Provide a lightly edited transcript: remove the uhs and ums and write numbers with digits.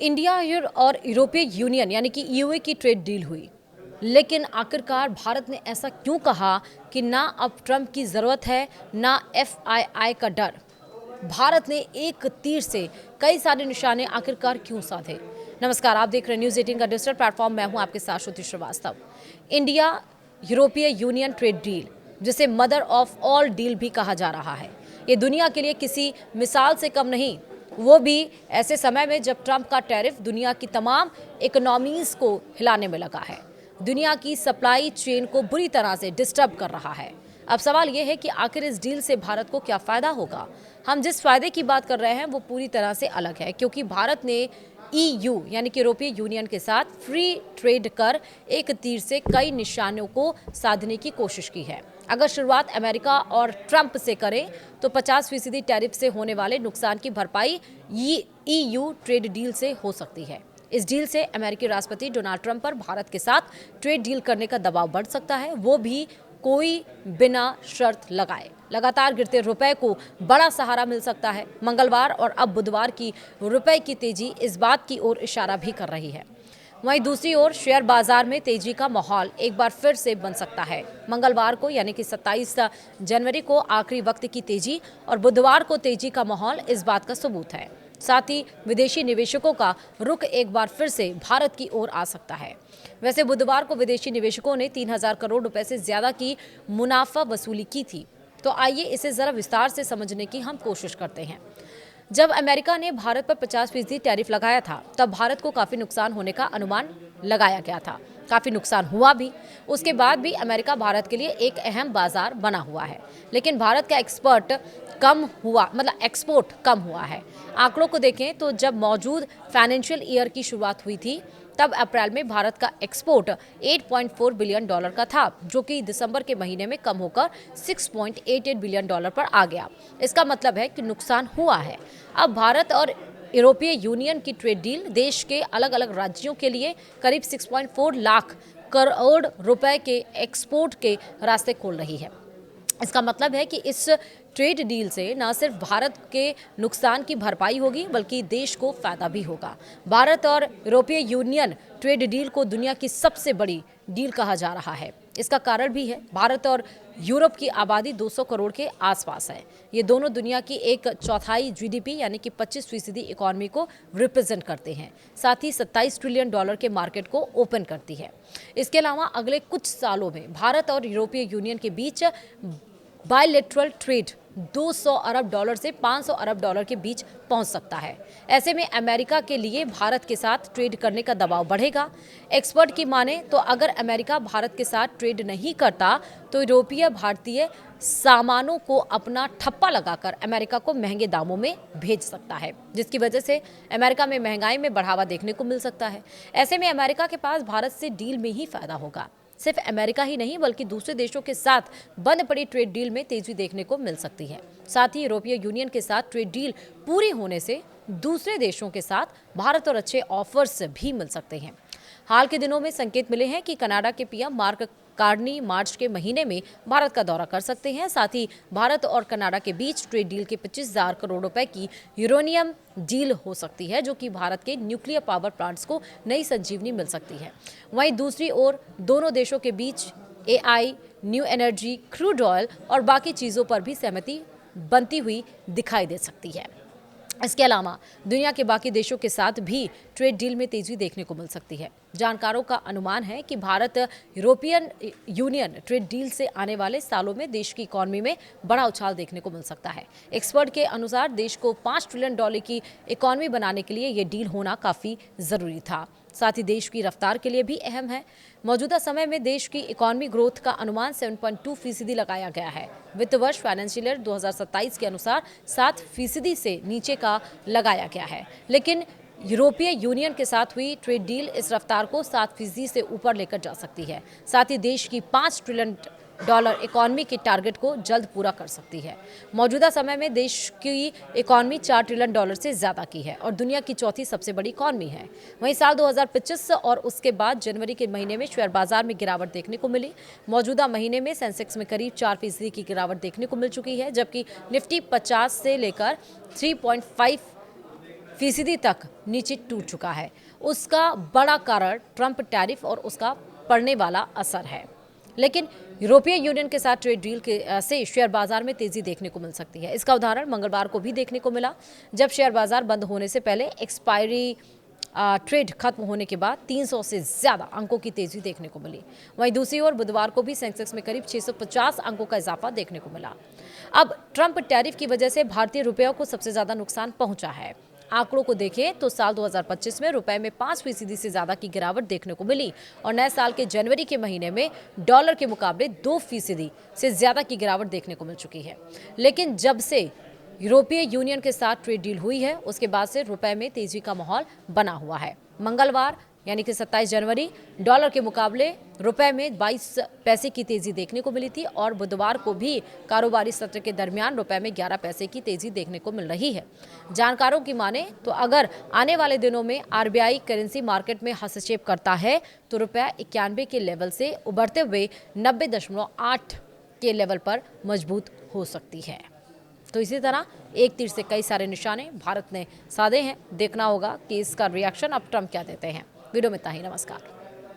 India और यूरोपीय union यानी कि ईयू की ट्रेड डील हुई, लेकिन आखिरकार भारत ने ऐसा क्यों कहा कि ना अब ट्रंप की ज़रूरत है ना एफआईआई का डर। भारत ने एक तीर से कई सारे निशाने आखिरकार क्यों साधे। नमस्कार, आप देख रहे हैं न्यूज़ 18 का डिजिटल प्लेटफॉर्म। मैं हूं आपके साथ श्रुति श्रीवास्तव। इंडिया यूरोपीय यूनियन ट्रेड डील, जिसे मदर ऑफ ऑल डील भी कहा जा रहा है, ये दुनिया के लिए किसी मिसाल से कम नहीं, वो भी ऐसे समय में जब ट्रंप का टैरिफ दुनिया की तमाम इकोनॉमीज को हिलाने में लगा है, दुनिया की सप्लाई चेन को बुरी तरह से डिस्टर्ब कर रहा है। अब सवाल यह है कि आखिर इस डील से भारत को क्या फायदा होगा। हम जिस फायदे की बात कर रहे हैं वो पूरी तरह से अलग है, क्योंकि भारत ने ईयू यानी कि यूरोपीय यूनियन के साथ फ्री ट्रेड कर एक तीर से कई निशानों को साधने की कोशिश की है। अगर शुरुआत अमेरिका और ट्रंप से करें तो 50% टैरिफ से होने वाले नुकसान की भरपाई ईयू ट्रेड डील से हो सकती है। इस डील से अमेरिकी राष्ट्रपति डोनाल्ड ट्रंप पर भारत के साथ ट्रेड डील करने का दबाव बढ़ सकता है, वो भी कोई बिना शर्त लगाए। लगातार गिरते रुपए को बड़ा सहारा मिल सकता है। मंगलवार और अब बुधवार की रुपए की तेजी इस बात की ओर इशारा भी कर रही है। वहीं दूसरी ओर शेयर बाजार में तेजी का माहौल एक बार फिर से बन सकता है। मंगलवार को यानी कि 27 जनवरी को आखिरी वक्त की तेजी और बुधवार को तेजी का माहौल इस बात का सबूत है। साथ ही विदेशी निवेशकों का रुख एक बार फिर से भारत की ओर आ सकता है। वैसे बुधवार को विदेशी निवेशकों ने 3000 करोड़ रुपए से ज्यादा की मुनाफा वसूली की थी। तो आइए इसे जरा विस्तार से समझने की हम कोशिश करते हैं। जब अमेरिका ने भारत पर 50% टैरिफ लगाया था, तब भारत को काफी नुकसान होने का अनुमान लगाया गया था। काफी नुकसान हुआ भी। उसके बाद भी अमेरिका भारत के लिए एक अहम बाजार बना हुआ है, लेकिन भारत का एक्सपोर्ट कम हुआ है। आंकड़ों को देखें तो जब मौजूद फाइनेंशियल ईयर की शुरुआत हुई थी, तब अप्रैल में भारत का एक्सपोर्ट 8.4 बिलियन डॉलर का था, जो कि दिसंबर के महीने में कम होकर 6.88 बिलियन डॉलर पर आ गया। इसका मतलब है कि नुकसान हुआ है। अब भारत और यूरोपीय यूनियन की ट्रेड डील देश के अलग अलग राज्यों के लिए करीब 6.4 लाख करोड़ रुपए के एक्सपोर्ट के रास्ते खोल रही है। इसका मतलब है कि इस ट्रेड डील से न सिर्फ भारत के नुकसान की भरपाई होगी, बल्कि देश को फायदा भी होगा। भारत और यूरोपीय यूनियन ट्रेड डील को दुनिया की सबसे बड़ी डील कहा जा रहा है। इसका कारण भी है, भारत और यूरोप की आबादी 200 करोड़ के आसपास है। ये दोनों दुनिया की एक चौथाई जीडीपी यानी कि 25% इकोनॉमी को रिप्रेजेंट करते हैं। साथ ही 27 ट्रिलियन डॉलर के मार्केट को ओपन करती है। इसके अलावा अगले कुछ सालों में भारत और यूरोपीय यूनियन के बीच बायलैटरल ट्रेड 200 अरब डॉलर से 500 अरब डॉलर के बीच पहुंच सकता है। ऐसे में अमेरिका के लिए भारत के साथ ट्रेड करने का दबाव बढ़ेगा। एक्सपर्ट की माने तो अगर अमेरिका भारत के साथ ट्रेड नहीं करता तो यूरोपीय भारतीय सामानों को अपना ठप्पा लगाकर अमेरिका को महंगे दामों में भेज सकता है, जिसकी वजह से अमेरिका में महंगाई में बढ़ावा देखने को मिल सकता है। ऐसे में अमेरिका के पास भारत से डील में ही फायदा होगा। सिर्फ अमेरिका ही नहीं, बल्कि दूसरे देशों के साथ बंद पड़ी ट्रेड डील में तेजी देखने को मिल सकती है। साथ ही यूरोपीय यूनियन के साथ ट्रेड डील पूरी होने से दूसरे देशों के साथ भारत और अच्छे ऑफर्स भी मिल सकते हैं। हाल के दिनों में संकेत मिले हैं कि कनाडा के पीएम मार्क कार्नी मार्च के महीने में भारत का दौरा कर सकते हैं। साथ ही भारत और कनाडा के बीच ट्रेड डील के 25,000 करोड़ रुपए की यूरेनियम डील हो सकती है, जो कि भारत के न्यूक्लियर पावर प्लांट्स को नई संजीवनी मिल सकती है। वहीं दूसरी ओर दोनों देशों के बीच AI, new energy, crude oil और बाकी चीज़ों पर भी सहमति बनती हुई दिखाई दे सकती है। इसके अलावा दुनिया के बाकी देशों के साथ भी ट्रेड डील में तेजी देखने को मिल सकती है। जानकारों का अनुमान है कि Bharat European union trade deal से आने वाले सालों में देश की इकोनॉमी में बड़ा उछाल देखने को मिल सकता है। एक्सपर्ट के अनुसार देश को 5 ट्रिलियन डॉलर की इकोनॉमी बनाने के लिए ये डील होना काफ़ी ज़रूरी था। साथ ही देश की रफ्तार के लिए भी अहम है। मौजूदा समय में देश की इकोनॉमी ग्रोथ का अनुमान 7.2% लगाया गया है। वित्त वर्ष फाइनेंशियल ईयर 2027 के अनुसार 7% से नीचे का लगाया गया है, लेकिन यूरोपीय यूनियन के साथ हुई ट्रेड डील इस रफ्तार को 7% से ऊपर लेकर जा सकती है। साथ ही देश की 5 ट्रिलियन डॉलर इकोनॉमी के टारगेट को जल्द पूरा कर सकती है। मौजूदा समय में देश की इकोनॉमी 4 ट्रिलियन डॉलर से ज़्यादा की है और दुनिया की चौथी सबसे बड़ी इकोनॉमी है। वहीं साल 2025 और उसके बाद जनवरी के महीने में शेयर बाजार में गिरावट देखने को मिली। मौजूदा महीने में सेंसेक्स में करीब 4% की गिरावट देखने को मिल चुकी है, जबकि निफ्टी 50 से लेकर 3.5 फीसदी तक नीचे टूट चुका है। उसका बड़ा कारण ट्रंप टैरिफ और उसका पड़ने वाला असर है। लेकिन यूरोपीय यूनियन के साथ ट्रेड डील से शेयर बाजार में तेजी देखने को मिल सकती है। इसका उदाहरण मंगलवार को भी देखने को मिला, जब शेयर बाजार बंद होने से पहले एक्सपायरी ट्रेड खत्म होने के बाद 300 से ज्यादा अंकों की तेजी देखने को मिली। वहीं दूसरी ओर बुधवार को भी सेंसेक्स में करीब 650 अंकों का इजाफा देखने को मिला। अब ट्रंप टैरिफ की वजह से भारतीय रुपये को सबसे ज्यादा नुकसान पहुंचा है। आंकड़ों को देखें तो साल 2025 में रुपए में 5% से ज्यादा की गिरावट देखने को मिली और नए साल के जनवरी के महीने में डॉलर के मुकाबले 2% से ज्यादा की गिरावट देखने को मिल चुकी है। लेकिन जब से यूरोपीय यूनियन के साथ ट्रेड डील हुई है, उसके बाद से रुपए में तेजी का माहौल बना हुआ है। मंगलवार यानी कि 27 जनवरी डॉलर के मुकाबले रुपए में 22 पैसे की तेजी देखने को मिली थी और बुधवार को भी कारोबारी सत्र के दरमियान रुपए में 11 पैसे की तेजी देखने को मिल रही है। जानकारों की माने तो अगर आने वाले दिनों में आरबीआई करेंसी मार्केट में हस्तक्षेप करता है तो रुपया 91 के लेवल से उभरते हुए 90.8 के लेवल पर मजबूत हो सकती है। तो इसी तरह एक तीर से कई सारे निशाने भारत ने साधे हैं। देखना होगा कि इसका रिएक्शन अब ट्रंप क्या देते हैं। वीडियो में इतना ही। नमस्कार।